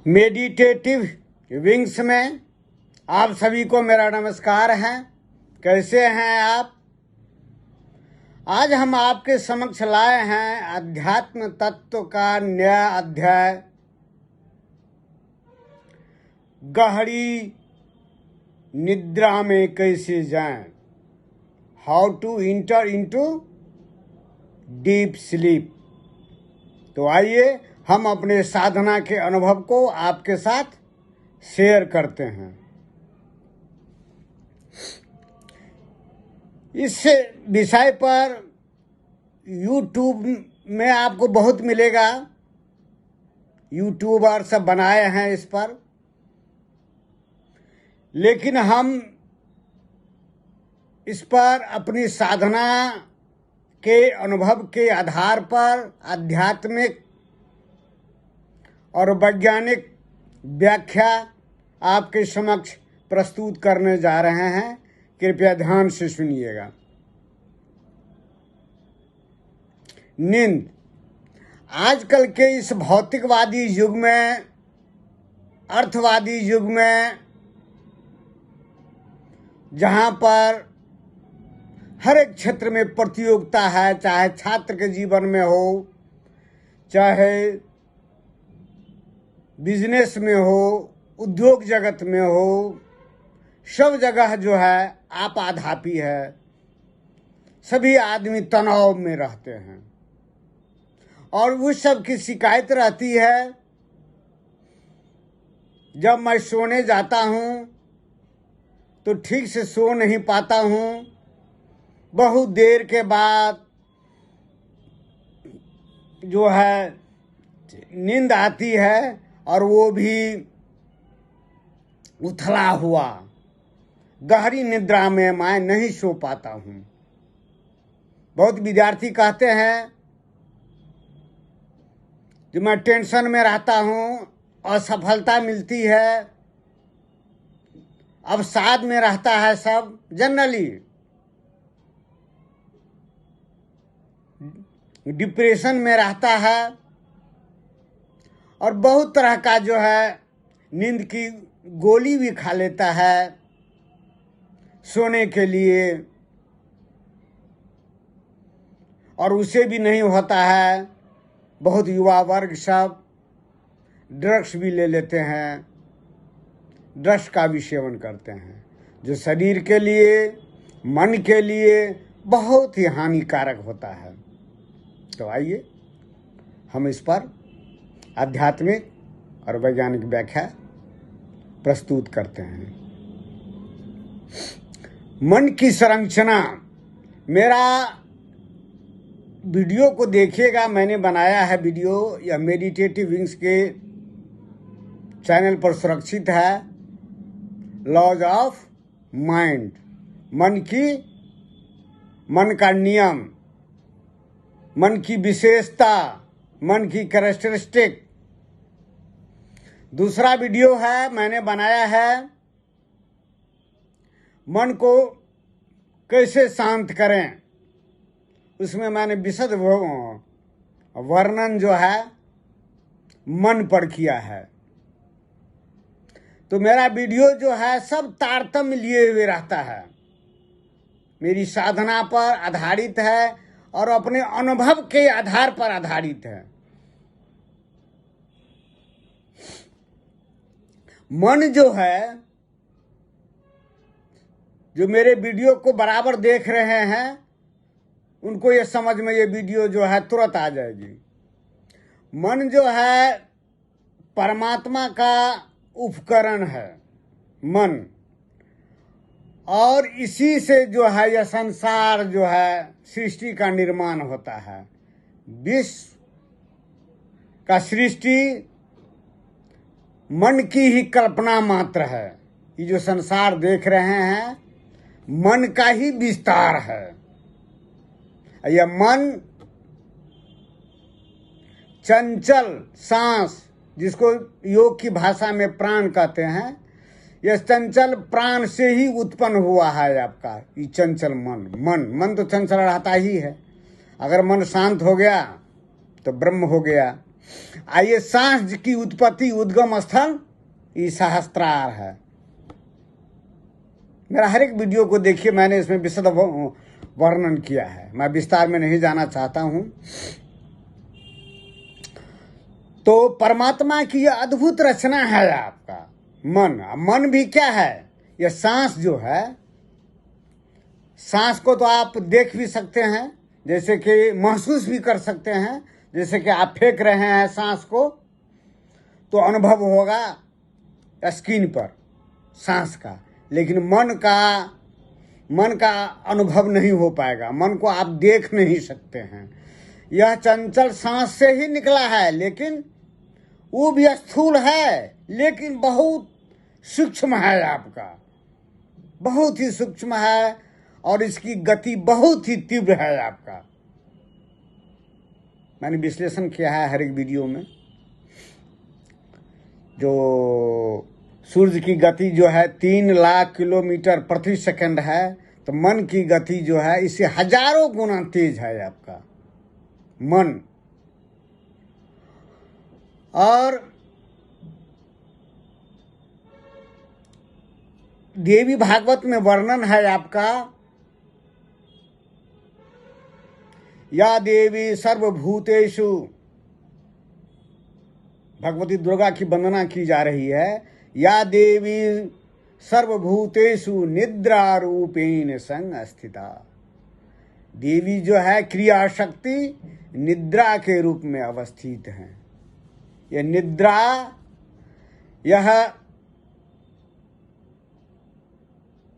Meditative wings में आप सभी को मेरा नमस्कार है। कैसे हैं आप? आज हम आपके समक्ष लाए हैं अध्यात्म तत्व का नया अध्याय, गहरी निद्रा में कैसे जाएं, how to enter into deep sleep. तो आइए हम अपने साधना के अनुभव को आपके साथ शेयर करते हैं। इस विषय पर YouTube में आपको बहुत मिलेगा, यूट्यूबर सब बनाए हैं इस पर, लेकिन हम इस पर अपनी साधना के अनुभव के आधार पर आध्यात्मिक और वैज्ञानिक व्याख्या आपके समक्ष प्रस्तुत करने जा रहे हैं। कृपया ध्यान से सुनिएगा। नींद आजकल के इस भौतिकवादी युग में, अर्थवादी युग में, जहां पर हर एक क्षेत्र में प्रतियोगिता है, चाहे छात्र के जीवन में हो, चाहे बिजनेस में हो, उद्योग जगत में हो, सब जगह जो है आपाधापी है। सभी आदमी तनाव में रहते हैं और उस सब की शिकायत रहती है। जब मैं सोने जाता हूँ तो ठीक से सो नहीं पाता हूँ, बहुत देर के बाद जो है नींद आती है और वो भी उथला हुआ। गहरी निद्रा में मैं नहीं सो पाता हूँ। बहुत विद्यार्थी कहते हैं कि मैं टेंशन में रहता हूँ, असफलता मिलती है, अवसाद में रहता है। सब जनरली डिप्रेशन में रहता है और बहुत तरह का जो है नींद की गोली भी खा लेता है सोने के लिए, और उसे भी नहीं होता है। बहुत युवा वर्ग सब ड्रग्स भी ले लेते हैं, ड्रग्स का भी सेवन करते हैं, जो शरीर के लिए, मन के लिए बहुत ही हानिकारक होता है। तो आइए हम इस पर आध्यात्मिक और वैज्ञानिक व्याख्या प्रस्तुत करते हैं। मन की संरचना, मेरा वीडियो को देखिएगा, मैंने बनाया है वीडियो, यह मेडिटेटिव विंग्स के चैनल पर सुरक्षित है। लॉज ऑफ माइंड, मन का नियम, मन की विशेषता, मन की कैरेक्टरिस्टिक। दूसरा वीडियो है मैंने बनाया है, मन को कैसे शांत करें। उसमें मैंने विशद वर्णन जो है मन पर किया है। तो मेरा वीडियो जो है सब तारतम्य लिए हुए रहता है, मेरी साधना पर आधारित है और अपने अनुभव के आधार पर आधारित है। मन जो है, जो मेरे वीडियो को बराबर देख रहे हैं, उनको ये समझ में ये वीडियो जो है तुरंत आ जाएगी। मन जो है परमात्मा का उपकरण है, मन, और इसी से जो है यह संसार जो है सृष्टि का निर्माण होता है। विश्व का सृष्टि मन की ही कल्पना मात्र है। ये जो संसार देख रहे हैं मन का ही विस्तार है। यह मन चंचल सांस, जिसको योग की भाषा में प्राण कहते हैं, यह चंचल प्राण से ही उत्पन्न हुआ है आपका ये चंचल मन तो चंचल रहता ही है। अगर मन शांत हो गया तो ब्रह्म हो गया। आइए, सांस की उत्पत्ति उद्गम स्थल ये सहस्त्रार है। मेरा हर एक वीडियो को देखिए, मैंने इसमें विशद वर्णन किया है, मैं विस्तार में नहीं जाना चाहता हूं। तो परमात्मा की यह अद्भुत रचना है आपका मन। मन भी क्या है? यह सांस जो है, सांस को तो आप देख भी सकते हैं, जैसे कि महसूस भी कर सकते हैं। जैसे कि आप फेंक रहे हैं सांस को, तो अनुभव होगा स्किन पर सांस का, लेकिन मन का अनुभव नहीं हो पाएगा। मन को आप देख नहीं सकते हैं। यह चंचल सांस से ही निकला है, लेकिन वो भी स्थूल है, लेकिन बहुत सूक्ष्म है आपका, बहुत ही सूक्ष्म है, और इसकी गति बहुत ही तीव्र है आपका। मैंने विश्लेषण किया है हर एक वीडियो में। जो सूर्य की गति जो है 3 लाख किलोमीटर प्रति सेकंड है, तो मन की गति जो है इससे हजारों गुना तेज है आपका मन। और देवी भागवत में वर्णन है आपका, या देवी सर्वभूतेषु, भगवती दुर्गा की वंदना की जा रही है। या देवी सर्वभूतेषु निद्रा रूपेण संस्थिता। देवी जो है क्रिया शक्ति निद्रा के रूप में अवस्थित है। यह निद्रा, यह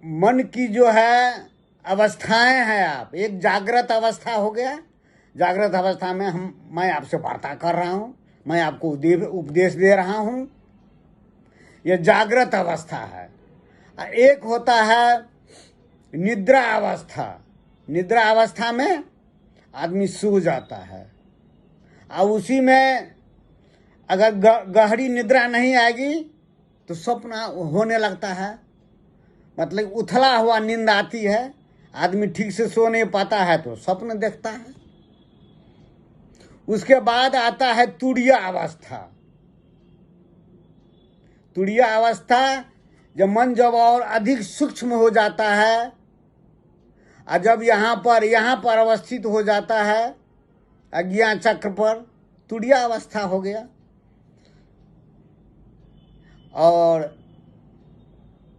मन की जो है अवस्थाएं हैं। आप एक जागृत अवस्था हो गया, जागृत अवस्था में मैं आपसे वार्ता कर रहा हूं, मैं आपको उपदेश दे रहा हूं, यह जागृत अवस्था है। एक होता है निद्रा अवस्था। निद्रा अवस्था में आदमी सो जाता है, और उसी में अगर गहरी निद्रा नहीं आएगी तो स्वप्न होने लगता है, मतलब उथला हुआ नींद आती है। आदमी ठीक से सो नहीं पाता है तो स्वप्न देखता है। उसके बाद आता है तुरीय अवस्था। तुरीय अवस्था, जब मन और अधिक सूक्ष्म हो जाता है, और जब यहाँ पर अवस्थित हो जाता है अज्ञान चक्र पर, तुरीय अवस्था हो गया। और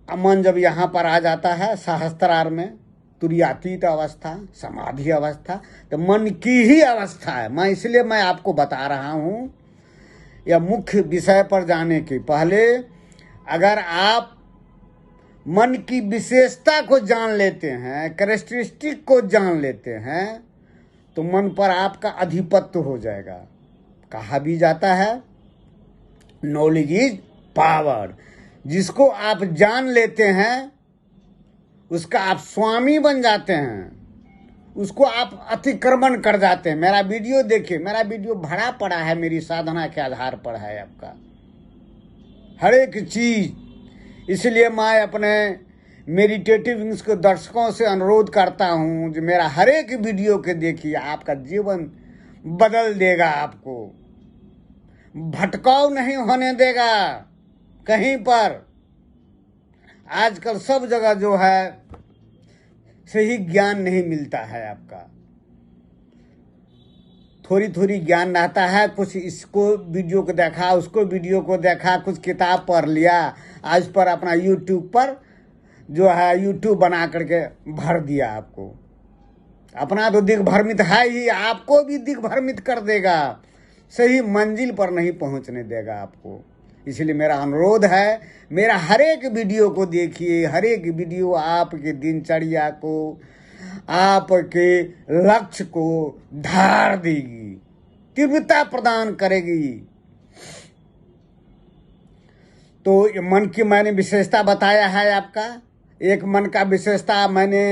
मन जब यहाँ पर आ जाता है सहस्त्रार में, तुरीयातीत अवस्था, समाधि अवस्था, तो मन की ही अवस्था है। इसलिए मैं आपको बता रहा हूँ, यह मुख्य विषय पर जाने के पहले अगर आप मन की विशेषता को जान लेते हैं, कैरेक्टरिस्टिक को जान लेते हैं, तो मन पर आपका अधिपत्य हो जाएगा। कहा भी जाता है नॉलेज इज पावर। जिसको आप जान लेते हैं उसका आप स्वामी बन जाते हैं, उसको आप अतिक्रमण कर जाते हैं। मेरा वीडियो देखिए, मेरा वीडियो भरा पड़ा है, मेरी साधना के आधार पर है आपका हर एक चीज। इसलिए मैं अपने मेडिटेटिव विंग्स के दर्शकों से अनुरोध करता हूं कि मेरा हर एक वीडियो के देखिए, आपका जीवन बदल देगा, आपको भटकाव नहीं होने देगा कहीं पर। आजकल सब जगह जो है सही ज्ञान नहीं मिलता है आपका, थोड़ी थोड़ी ज्ञान रहता है। कुछ इसको वीडियो को देखा, उसको वीडियो को देखा, कुछ किताब पढ़ लिया, आज पर अपना यूट्यूब पर जो है यूट्यूब बना करके भर दिया। आपको अपना तो दिग्भ्रमित है ही, आपको भी दिग्भ्रमित कर देगा, सही मंजिल पर नहीं पहुंचने देगा आपको। इसलिए मेरा अनुरोध है, मेरा हर एक वीडियो को देखिए। हर एक वीडियो आपके दिनचर्या को, आपके लक्ष्य को धार देगी, तीव्रता प्रदान करेगी। तो मन की मैंने विशेषता बताया है आपका। एक मन का विशेषता मैंने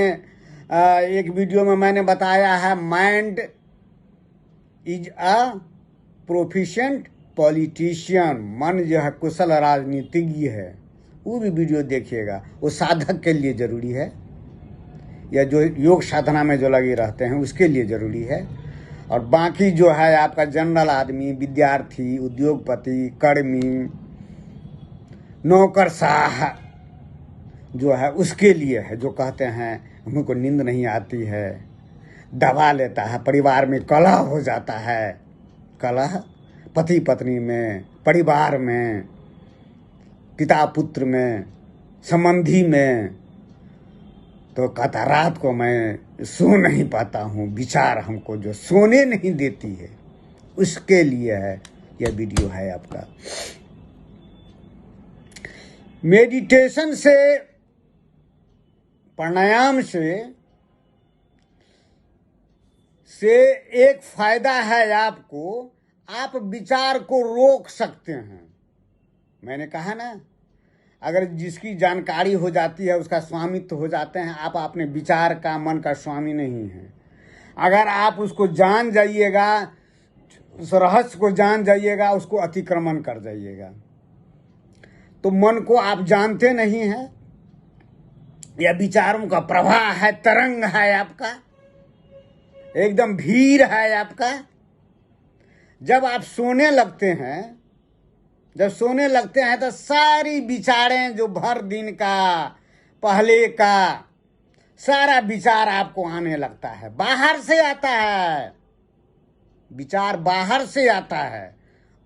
एक वीडियो में मैंने बताया है, mind is a proficient politician. मन जो है कुशल राजनीतिज्ञ है। वो भी वीडियो देखिएगा, वो साधक के लिए जरूरी है, या जो योग साधना में जो लगे रहते हैं उसके लिए जरूरी है। और बाकी जो है आपका जनरल आदमी, विद्यार्थी, उद्योगपति, कर्मी, नौकरशाह जो है उसके लिए है, जो कहते हैं हमको नींद नहीं आती है, दबा लेता है, परिवार में कलह हो जाता है, कलह पति पत्नी में, परिवार में, पिता पुत्र में, संबंधी में, तो कहता रात को मैं सो नहीं पाता हूँ, विचार हमको जो सोने नहीं देती है, उसके लिए है यह वीडियो है आपका। मेडिटेशन से, प्राणायाम से एक फायदा है आपको, आप विचार को रोक सकते हैं। मैंने कहा ना, अगर जिसकी जानकारी हो जाती है उसका स्वामित्व हो जाते हैं। आप अपने विचार का, मन का स्वामी नहीं हैं। अगर आप उसको जान जाइएगा, उस रहस्य को जान जाइएगा, उसको अतिक्रमण कर जाइएगा, तो मन को आप जानते नहीं हैं। यह विचारों का प्रवाह है, तरंग है आपका, एकदम भीड़ है आपका। जब आप सोने लगते हैं, तो सारी विचारें जो भर दिन का, पहले का सारा विचार आपको आने लगता है। बाहर से आता है विचार, बाहर से आता है,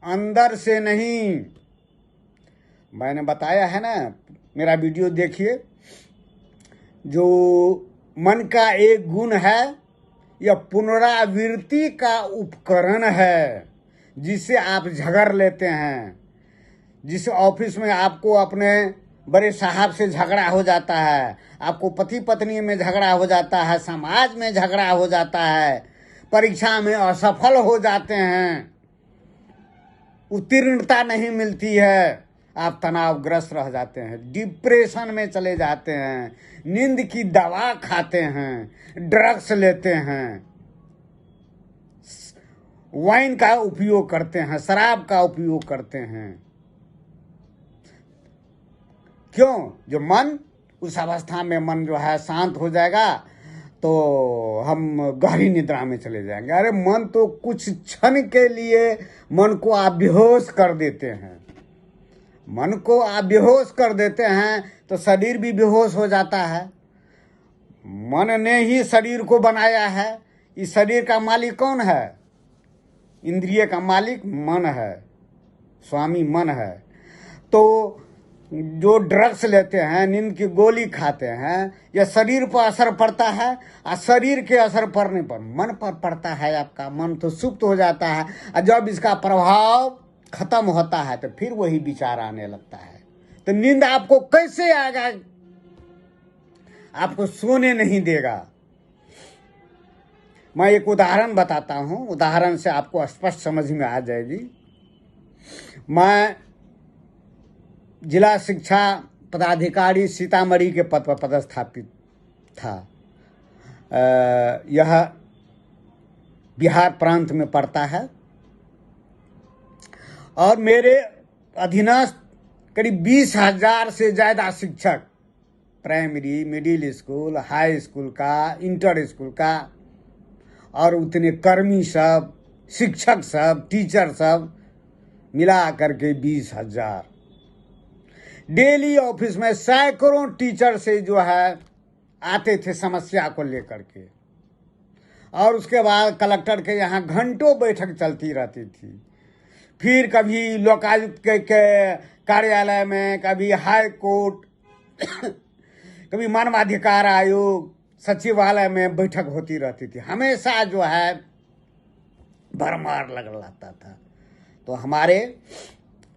अंदर से नहीं। मैंने बताया है ना, मेरा वीडियो देखिए। जो मन का एक गुण है, यह पुनरावृत्ति का उपकरण है, जिससे आप झगड़ लेते हैं। जिस ऑफिस में आपको अपने बड़े साहब से झगड़ा हो जाता है, आपको पति पत्नी में झगड़ा हो जाता है, समाज में झगड़ा हो जाता है, परीक्षा में असफल हो जाते हैं, उत्तीर्णता नहीं मिलती है, आप तनावग्रस्त रह जाते हैं, डिप्रेशन में चले जाते हैं, नींद की दवा खाते हैं, ड्रग्स लेते हैं, वाइन का उपयोग करते हैं, शराब का उपयोग करते हैं। क्यों? जो मन, उस अवस्था में मन जो है शांत हो जाएगा तो हम गहरी निद्रा में चले जाएंगे। अरे मन तो कुछ क्षण के लिए मन को आप बेहोश कर देते हैं, मन को आप बेहोश कर देते हैं तो शरीर भी बेहोश हो जाता है। मन ने ही शरीर को बनाया है। इस शरीर का मालिक कौन है? इंद्रिय का मालिक मन है, स्वामी मन है। तो जो ड्रग्स लेते हैं, नींद की गोली खाते हैं, यह शरीर पर असर पड़ता है, और शरीर के असर पड़ने पर मन पर पड़ता है। आपका मन तो सुप्त हो जाता है, और जब इसका प्रभाव खत्म होता है तो फिर वही विचार आने लगता है। तो नींद आपको कैसे आएगा? आपको सोने नहीं देगा। मैं एक उदाहरण बताता हूं, उदाहरण से आपको स्पष्ट समझ में आ जाएगी। मैं जिला शिक्षा पदाधिकारी सीतामढ़ी के पद पर पदस्थापित था। यह बिहार प्रांत में पड़ता है, और मेरे अधीनस्थ करीब 20,000 से ज़्यादा शिक्षक, primary, middle school, high school का, इंटर स्कूल का, और उतने कर्मी सब, शिक्षक सब, टीचर सब मिला करके 20,000। डेली ऑफिस में सैकड़ों टीचर से जो है आते थे समस्या को लेकर के, और उसके बाद कलेक्टर के यहाँ घंटों बैठक चलती रहती थी। फिर कभी लोकायुक्त के कार्यालय में, कभी हाई कोर्ट, कभी मानवाधिकार आयोग, सचिवालय में बैठक होती रहती थी। हमेशा जो है भरमार लग रहता था। तो हमारे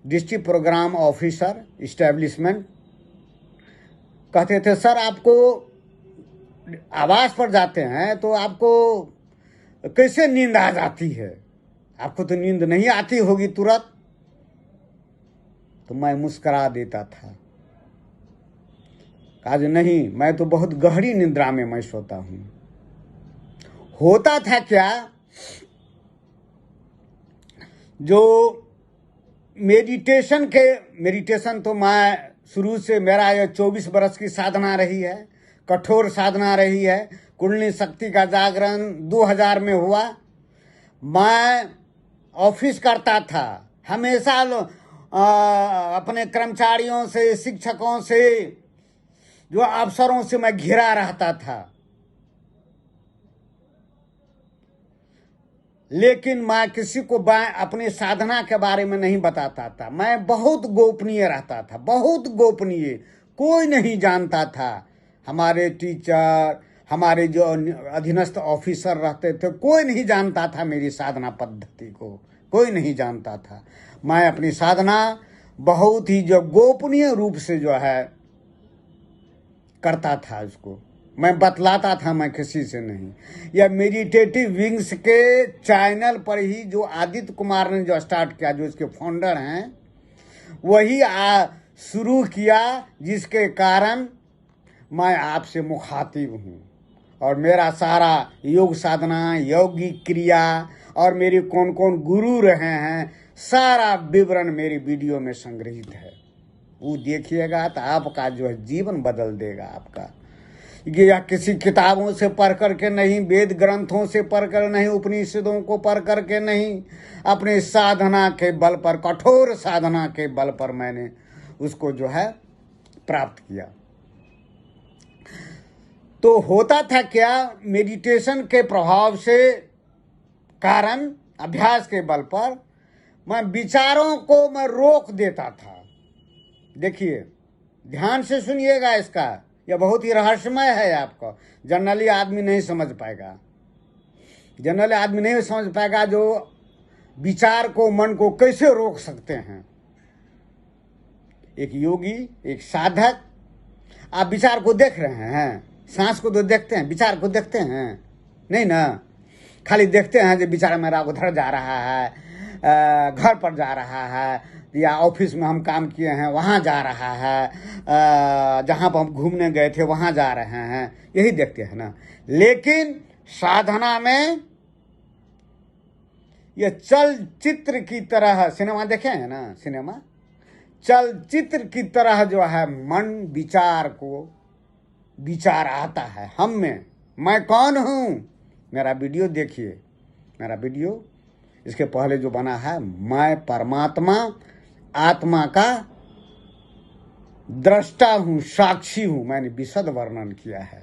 डिस्ट्रिक्ट प्रोग्राम ऑफिसर इस्टेब्लिशमेंट कहते थे, सर आपको आवास पर जाते हैं तो आपको कैसे नींद आ जाती है? आपको तो नींद नहीं आती होगी तुरंत। तो मैं मुस्करा देता था, कहा नहीं, मैं तो बहुत गहरी निद्रा में मैं सोता हूं। होता था क्या, जो मेडिटेशन तो मैं शुरू से, मेरा यह 24 बरस की साधना रही है, कठोर साधना रही है। कुंडली शक्ति का जागरण 2000 में हुआ, मैं ऑफिस करता था, हमेशा अपने कर्मचारियों से, शिक्षकों से, जो अफसरों से मैं घिरा रहता था, लेकिन मैं किसी को अपनी साधना के बारे में नहीं बताता था। मैं बहुत गोपनीय रहता था, बहुत गोपनीय, कोई नहीं जानता था। हमारे टीचर, हमारे जो अधीनस्थ ऑफिसर रहते थे, कोई नहीं जानता था मेरी साधना पद्धति को, कोई नहीं जानता था। मैं अपनी साधना बहुत ही जो गोपनीय रूप से जो है करता था, उसको मैं बतलाता था, मैं किसी से नहीं। या मेडिटेटिव विंग्स के चैनल पर ही जो आदित्य कुमार ने जो स्टार्ट किया, जो इसके फाउंडर हैं, वही शुरू किया, जिसके कारण मैं आपसे मुखातिब हूँ। और मेरा सारा योग साधना, योगिक क्रिया और मेरे कौन कौन गुरु रहे हैं, सारा विवरण मेरी वीडियो में संग्रहित है। वो देखिएगा तो आपका जो है जीवन बदल देगा आपका। या किसी किताबों से पढ़ करके नहीं, वेद ग्रंथों से पढ़ कर नहीं, उपनिषदों को पढ़ करके नहीं, अपने साधना के बल पर, कठोर साधना के बल पर मैंने उसको जो है प्राप्त किया। तो होता था क्या, मेडिटेशन के प्रभाव से, कारण अभ्यास के बल पर मैं विचारों को मैं रोक देता था। देखिए, ध्यान से सुनिएगा इसका, यह बहुत ही रहस्यमय है। आपको जनरली आदमी नहीं समझ पाएगा, जनरली आदमी नहीं समझ पाएगा जो विचार को, मन को कैसे रोक सकते हैं। एक योगी, एक साधक, आप विचार को देख रहे हैं, सांस को तो देखते हैं, विचार को देखते हैं नहीं ना। खाली देखते हैं जो विचार मेरा उधर जा रहा है, घर पर जा रहा है, या ऑफिस में हम काम किए हैं वहाँ जा रहा है, जहाँ पर हम घूमने गए थे वहाँ जा रहे हैं, यही देखते हैं ना। लेकिन साधना में ये चलचित्र की तरह, सिनेमा देखे हैं ना, सिनेमा चलचित्र की तरह जो है मन विचार को, विचार आता है हम में, मैं कौन हूँ। मेरा वीडियो देखिए, मेरा वीडियो इसके पहले जो बना है, मैं परमात्मा आत्मा का दृष्टा हूँ, साक्षी हूँ, मैंने विशद वर्णन किया है।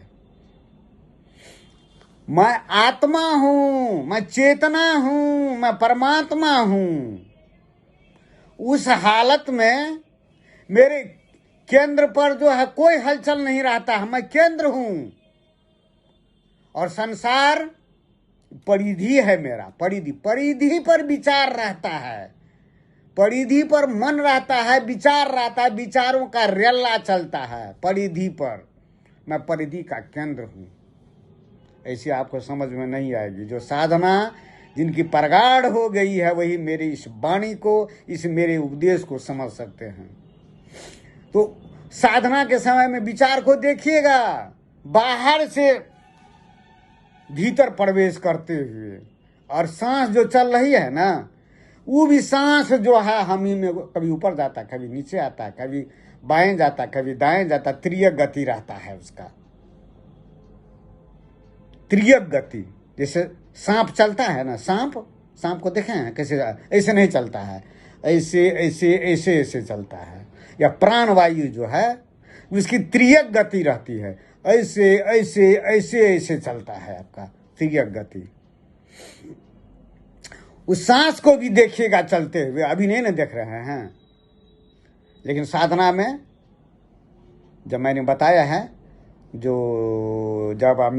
मैं आत्मा हूँ, मैं चेतना हूँ, मैं परमात्मा हूँ। उस हालत में मेरे केंद्र पर जो है कोई हलचल नहीं रहता है, मैं केंद्र हूँ। और संसार परिधि है मेरा, परिधि, परिधि पर विचार रहता है, परिधि पर मन रहता है, विचार रहता है, विचारों का रेला चलता है परिधि पर। मैं परिधि का केंद्र हूँ। ऐसी आपको समझ में नहीं आएगी। जो साधना जिनकी प्रगाढ़ हो गई है, वही मेरी इस वाणी को, इस मेरे उपदेश को समझ सकते हैं। तो साधना के समय में विचार को देखिएगा, बाहर से भीतर प्रवेश करते हुए, और सांस जो चल रही है ना, वो भी सांस जो है हम ही में कभी ऊपर जाता, कभी नीचे आता, कभी बाएं जाता, कभी दाएं जाता, त्रियक गति रहता है उसका, त्रियक गति। जैसे सांप चलता है ना, सांप को देखे हैं कैसे, ऐसे नहीं चलता है, ऐसे ऐसे ऐसे ऐसे चलता है। या प्राणवायु जो है उसकी त्रियक गति रहती है, ऐसे ऐसे ऐसे ऐसे चलता है आपका त्रियक गति। उस सांस को भी देखिएगा चलते हुए, अभी नहीं ना देख रहे हैं। लेकिन साधना में जब मैंने बताया है, जो जब आप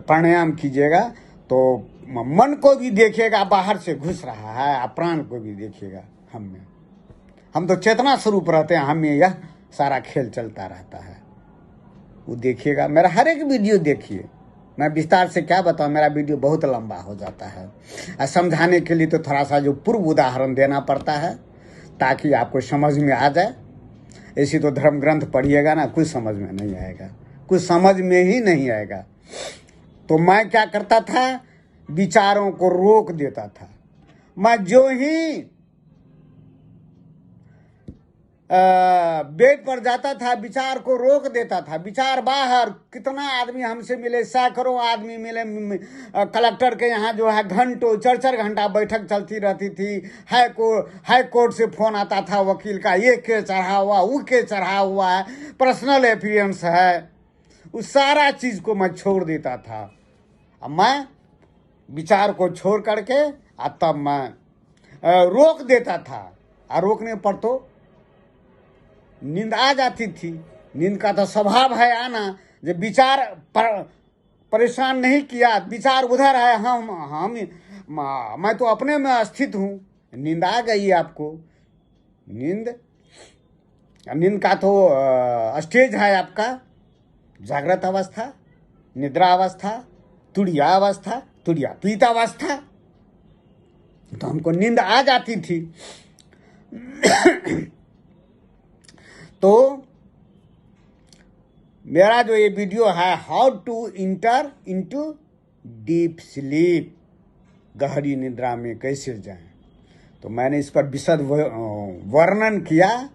प्राणायाम कीजिएगा तो मन को भी देखिएगा बाहर से घुस रहा है, आप प्राण को भी देखिएगा। हम तो चेतना स्वरूप रहते हैं, हमें यह सारा खेल चलता रहता है। वो देखिएगा, मेरा हर एक वीडियो देखिए। मैं विस्तार से क्या बताऊं, मेरा वीडियो बहुत लंबा हो जाता है। समझाने के लिए तो थोड़ा सा जो पूर्व उदाहरण देना पड़ता है, ताकि आपको समझ में आ जाए। ऐसी तो धर्म ग्रंथ पढ़िएगा ना, कुछ समझ में नहीं आएगा, कुछ समझ में ही नहीं आएगा। तो मैं क्या करता था, विचारों को रोक देता था। मैं जो ही बेड पर जाता था, विचार को रोक देता था। विचार बाहर, कितना आदमी हमसे मिले, सैकड़ों आदमी मिले। कलेक्टर के यहाँ जो है घंटों 4-4 घंटा बैठक चलती रहती थी। हाई कोर्ट से फोन आता था वकील का, ये केस चढ़ा हुआ, वो केस चढ़ा हुआ है, पर्सनल अफेयर्स है। उस सारा चीज को मैं छोड़ देता था। अब मैं विचार को छोड़ करके तब मैं रोक देता था। और रोकने पर तो नींद आ जाती थी। नींद का तो स्वभाव है आना। जब विचार परेशान नहीं किया, विचार उधर है, मैं तो अपने में स्थित हूँ, नींद आ गई आपको। नींद का तो स्टेज है आपका, जागृत अवस्था, निद्रा अवस्था, तुड़िया अवस्था, तुड़िया पीत अवस्था। तो हमको नींद आ जाती थी। तो मेरा जो ये वीडियो है, how to enter into deep sleep, गहरी निद्रा में कैसे जाएं, तो मैंने इस पर विशद वर्णन किया।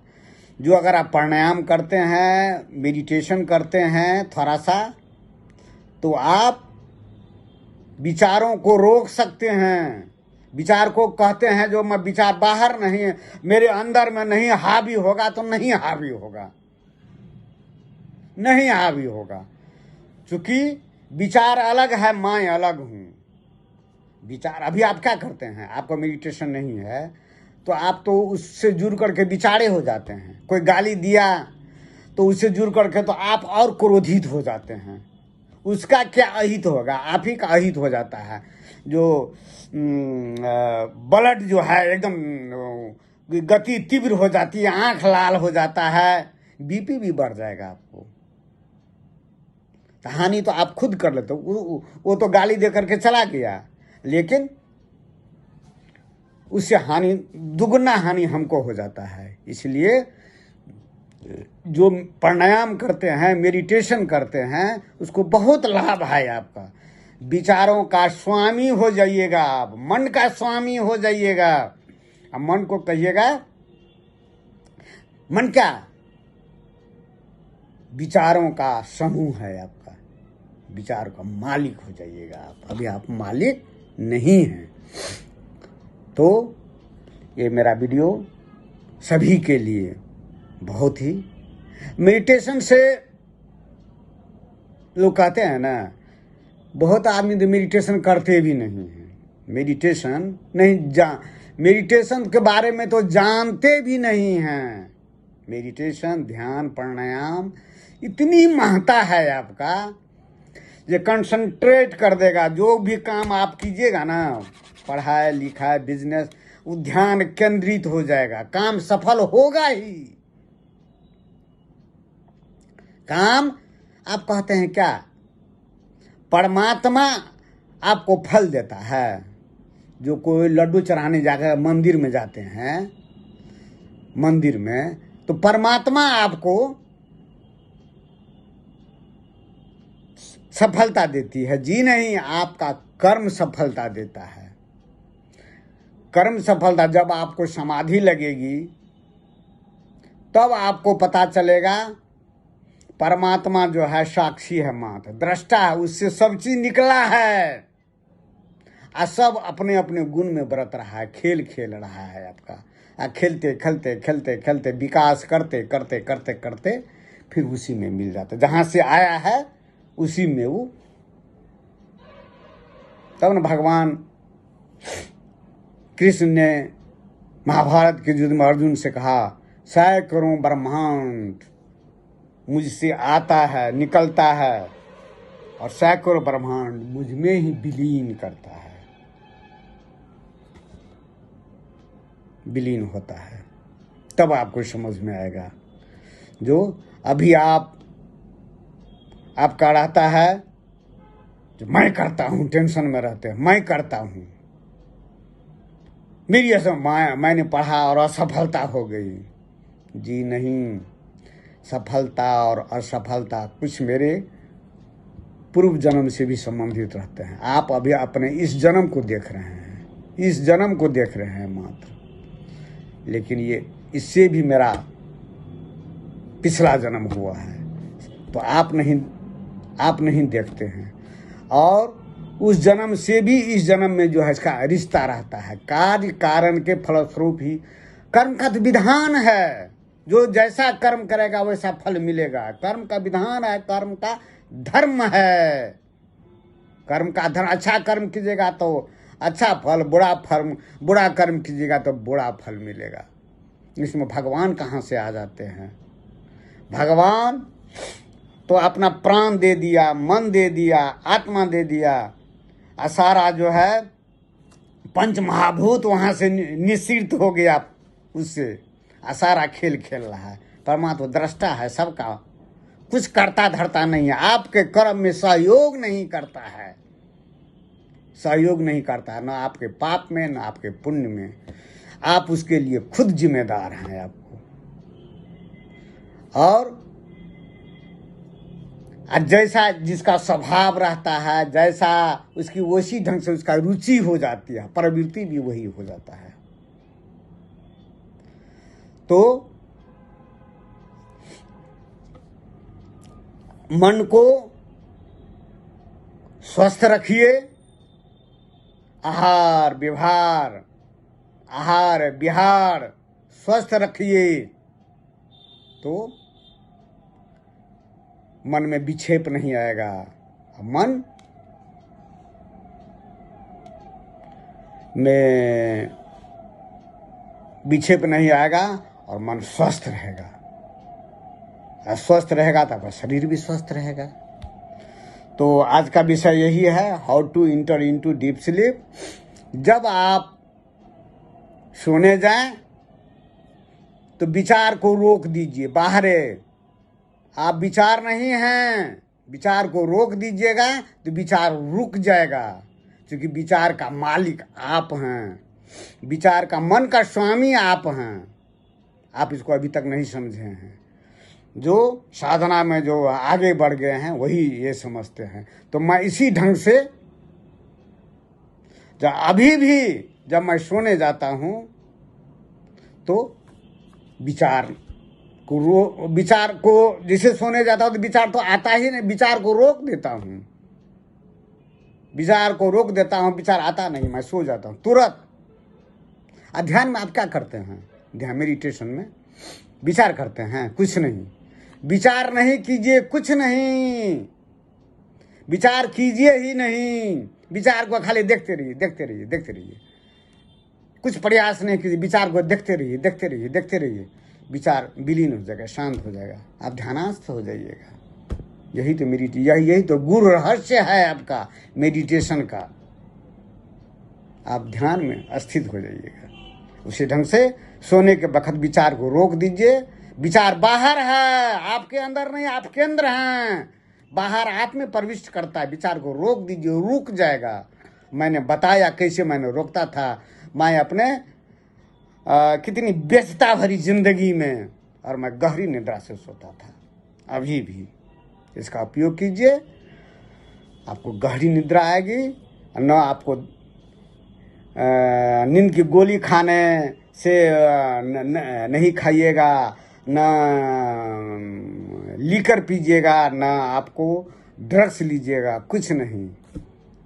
जो अगर आप प्राणायाम करते हैं, मेडिटेशन करते हैं थोड़ा सा, तो आप विचारों को रोक सकते हैं। विचार को कहते हैं जो मैं विचार बाहर नहीं, मेरे अंदर में नहीं हावी होगा तो नहीं हावी होगा, नहीं हावी होगा। चूंकि विचार अलग है, मैं अलग हूं। विचार, अभी आप क्या करते हैं, आपको मेडिटेशन नहीं है तो आप तो उससे जुड़ करके विचारे हो जाते हैं। कोई गाली दिया तो उससे जुड़ करके तो आप और क्रोधित हो जाते हैं। उसका क्या अहित होगा, आप ही का अहित हो जाता है। जो ब्लड जो है एकदम गति तीव्र हो जाती है, आंख लाल हो जाता है, बीपी भी बढ़ जाएगा आपको। हानि तो आप खुद कर लेते हो। वो तो गाली दे करके चला गया, लेकिन उससे हानि, दुगुना हानि हमको हो जाता है। इसलिए जो प्राणायाम करते हैं, मेडिटेशन करते हैं, उसको बहुत लाभ है आपका। विचारों का स्वामी हो जाइएगा आप, मन का स्वामी हो जाइएगा। अब मन को कहिएगा, मन क्या, विचारों का समूह है आपका, विचार का मालिक हो जाइएगा आप। अभी आप मालिक नहीं हैं। तो ये मेरा वीडियो सभी के लिए बहुत ही, मेडिटेशन से लोग कहते हैं ना, बहुत आदमी तो मेडिटेशन करते भी नहीं हैं। मेडिटेशन मेडिटेशन के बारे में तो जानते भी नहीं हैं। मेडिटेशन, ध्यान, प्राणायाम इतनी महत्ता है आपका, ये कंसंट्रेट कर देगा। जो भी काम आप कीजिएगा ना, पढ़ाई लिखाई, बिजनेस, वो ध्यान केंद्रित हो जाएगा, काम सफल होगा ही। काम आप कहते हैं क्या, परमात्मा आपको फल देता है। जो कोई लड्डू चढ़ाने जाकर मंदिर में जाते हैं, मंदिर में, तो परमात्मा आपको सफलता देती है जी नहीं, आपका कर्म सफलता देता है। कर्म सफलता, जब आपको समाधि लगेगी तब आपको पता चलेगा परमात्मा जो है साक्षी है, मात्र दृष्टा है, उससे सब चीज निकला है। आ सब अपने अपने गुण में बरत रहा है, खेल खेल रहा है आपका। खेलते खेलते खेलते खेलते विकास करते करते करते करते फिर उसी में मिल जाता, जहां से आया है उसी में वो। तब न भगवान कृष्ण ने महाभारत के युद्ध में अर्जुन से कहा, सैकड़ों ब्रह्मांड मुझसे आता है, निकलता है, और सैकड़ों ब्रह्मांड मुझ में ही विलीन करता है, विलीन होता है। तब आपको समझ में आएगा। जो अभी आपका रहता है, जो मैं करता हूं, टेंशन में रहते हैं, मैं करता हूं, मेरी ऐसा मैंने पढ़ा और असफलता हो गई। जी नहीं, सफलता और असफलता कुछ मेरे पूर्व जन्म से भी संबंधित रहते हैं। आप अभी अपने इस जन्म को देख रहे हैं, इस जन्म को देख रहे हैं मात्र, लेकिन ये इससे भी मेरा पिछला जन्म हुआ है, तो आप नहीं देखते हैं। और उस जन्म से भी इस जन्म में जो है इसका रिश्ता रहता है। कार्य कारण के फलस्वरूप ही कर्म का तो विधान है, जो जैसा कर्म करेगा वैसा फल मिलेगा। कर्म का विधान है, कर्म का धर्म है। कर्म का धर्म, अच्छा कर्म कीजिएगा तो अच्छा फल, बुरा कर्म कीजिएगा तो बुरा फल मिलेगा। इसमें भगवान कहाँ से आ जाते हैं? भगवान तो अपना प्राण दे दिया, मन दे दिया, आत्मा दे दिया, और सारा जो है पंच महाभूत वहाँ से निश्चित हो गया उससे, सारा खेल खेल रहा है। परमात्मा दृष्टा है सबका, कुछ करता धरता नहीं है, आपके कर्म में सहयोग नहीं करता है, सहयोग नहीं करता है, न आपके पाप में न आपके पुण्य में। आप उसके लिए खुद जिम्मेदार हैं आपको। और जैसा जिसका स्वभाव रहता है, जैसा उसकी उसी ढंग से उसका रुचि हो जाती है, प्रवृत्ति भी वही हो जाता है। तो मन को स्वस्थ रखिए, आहार विहार स्वस्थ रखिए, तो मन में विक्षेप नहीं आएगा। मन में विक्षेप नहीं आएगा और मन स्वस्थ रहेगा। और स्वस्थ रहेगा तो आपका शरीर भी स्वस्थ रहेगा। तो आज का विषय यही है, how to enter into deep sleep. जब आप सोने जाएं तो विचार को रोक दीजिए। बाहरे आप विचार नहीं हैं, विचार को रोक दीजिएगा तो विचार रुक जाएगा, क्योंकि विचार का मालिक आप हैं, विचार का, मन का स्वामी आप हैं। आप इसको अभी तक नहीं समझे हैं। जो साधना में जो आगे बढ़ गए हैं वही ये समझते हैं। तो मैं इसी ढंग से अभी भी जब मैं सोने जाता हूँ तो विचार को जिसे सोने जाता हूँ तो विचार तो आता ही नहीं, विचार को रोक देता हूँ, विचार को रोक देता हूँ, विचार आता नहीं, मैं सो जाता हूँ तुरंत। ध्यान में आप क्या करते हैं? ध्यान मेडिटेशन में विचार करते हैं, कुछ नहीं, विचार नहीं कीजिए, कुछ नहीं, विचार कीजिए ही नहीं, विचार को खाली देखते रहिए, कुछ प्रयास नहीं कीजिए, विचार को देखते रहिए, विचार विलीन हो जाएगा, शांत हो जाएगा, आप ध्यानस्थ हो जाइएगा। यही तो यही तो गुरु रहस्य है आपका मेडिटेशन का। आप ध्यान में स्थित हो जाइएगा। उसी ढंग से सोने के वक्त विचार को रोक दीजिए। विचार बाहर है, आपके अंदर नहीं, आप केंद्र हैं, बाहर आप में प्रविष्ट करता है। विचार को रोक दीजिए, रुक जाएगा। मैंने बताया कैसे मैंने रोकता था। मैं अपने कितनी व्यस्तता भरी जिंदगी में, और मैं गहरी निद्रा से सोता था। अभी भी इसका उपयोग कीजिए, आपको गहरी निद्रा आएगी। न आपको नींद की गोली खाने से नहीं खाइएगा, न लीकर पीजिएगा, न आपको ड्रग्स लीजिएगा, कुछ नहीं,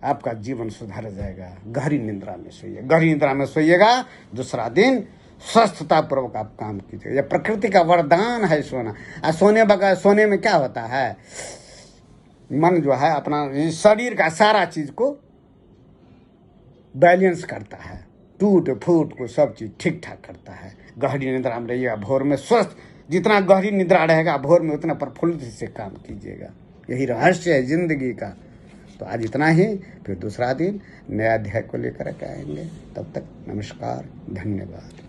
आपका जीवन सुधर जाएगा। गहरी निद्रा में सोइए, गहरी निद्रा में सोइएगा, दूसरा दिन स्वस्थता पूर्वक आप काम कीजिएगा। यह प्रकृति का वरदान है सोना। और सोने में क्या होता है, मन जो है अपना शरीर का सारा चीज को बैलेंस करता है, टूट फूट को सब चीज ठीक ठाक करता है। गहरी निद्रा में रहिएगा, भोर में स्वस्थ, जितना गहरी निद्रा रहेगा भोर में उतना प्रफुल्लित से काम कीजिएगा। यही रहस्य है जिंदगी का। तो आज इतना ही, फिर दूसरा दिन नया अध्याय को लेकर के आएंगे। तब तक नमस्कार, धन्यवाद।